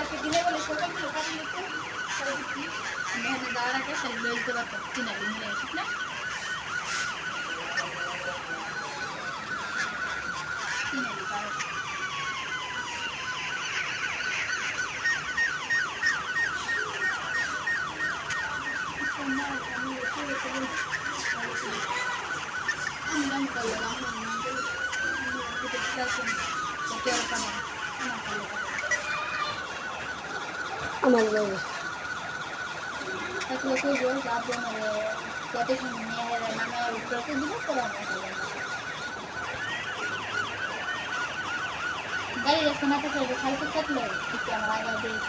কালকে দিনে বলে সকালগুলো কাটিয়ে তো মেহনত দেওয়ার আগে শাড়ি লয়ে যেতে পারতাম কিনা মিলে ঠিক না আমার বাবা তাহলে কই বল যাব না কত সময় নিয়ে নামে উপরে দিব পড়া গাড়ি রাস্তা না থাকলে খাইতে থাকলে ঠিক আমার আগে দিয়ে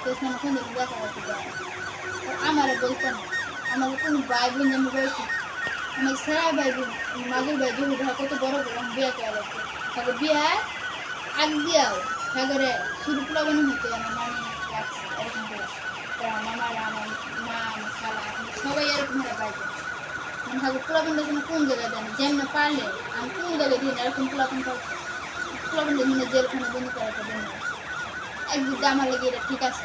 তো না কোন দিকে দেখা যাচ্ছে আমার বলতেন আমার কোন ভাই বোন আমি বলছি আমার সারা ভাই বোন মাঝের ভাই বোন কত বড় বড় বিয়ে করে লাগছে তাকে বিয়ে আগ দিয়াও সাগরে শুরু প্লাবন হতে আমার মানে লাগছে এরকম করে আমার মা আমার খালা সবাই এরকম হয়ে পাইছে আমি সাগর প্লাবনটা যেন কোন জায়গায় জানি যেমন পারলে আমি কোন জায়গায় দিই এরকম প্লাবন দিনে জেলখানে বন্ধু করাটা দিন একদিকে আমার লেগে এটা ঠিক আছে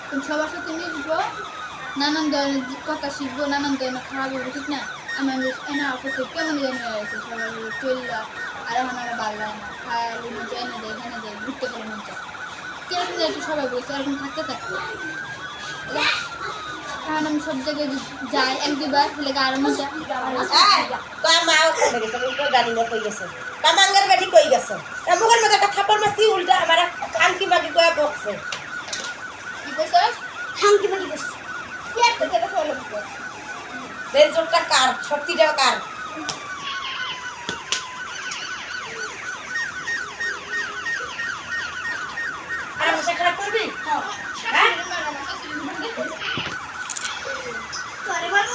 তুমি সবার সাথে মিশবো নানান ধরনের কথা শিখবো নানান ধরনের খাওয়াবো ঠিক না আমি এনে আপত্তি কেমন জানি হয়েছে সবাই চললা আর এখন আমার ভালো লাগে না খায়ালি মঞ্চে এনে দেয় এখানে দেয় ঘুরতে গেলে মঞ্চে কিরকম একটু সবাই বলছে এরকম থাকতে থাকতে কারণ আমি সব জায়গায় যাই এক দুবার ফেলে আরো মজা কামাঙ্গের বেটি কই গেছে মুখের মধ্যে একটা থাপড় মারছি উল্টা আমার খানকি মাগি কয়া বকছে কি কইছস খানকি মাগি বকছে কি একটা কেটে ফেলে দিতে বেজোরটা কার 36 টাকা কার আর মুখে খারাপ করবি হ্যাঁ তোরে বাবু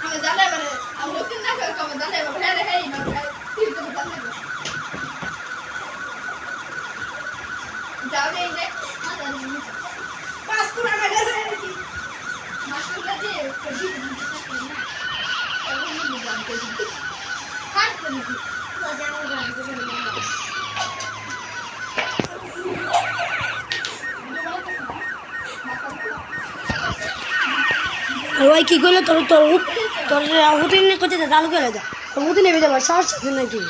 আমি জানে মানে আমি লোকে না করে কম জানে ভাই রে হেই না তুই তো জানে যাও রে রে পাস পুরা লাগা যায় মাশাআল্লাহ যে কবি না এখন আমি জানতে দিই কাট করে দিই মজা মজা ওই কি করলো তোর হুটিন করতে চালু করে দে হুটিনে বেজে সাহস আছে নাকি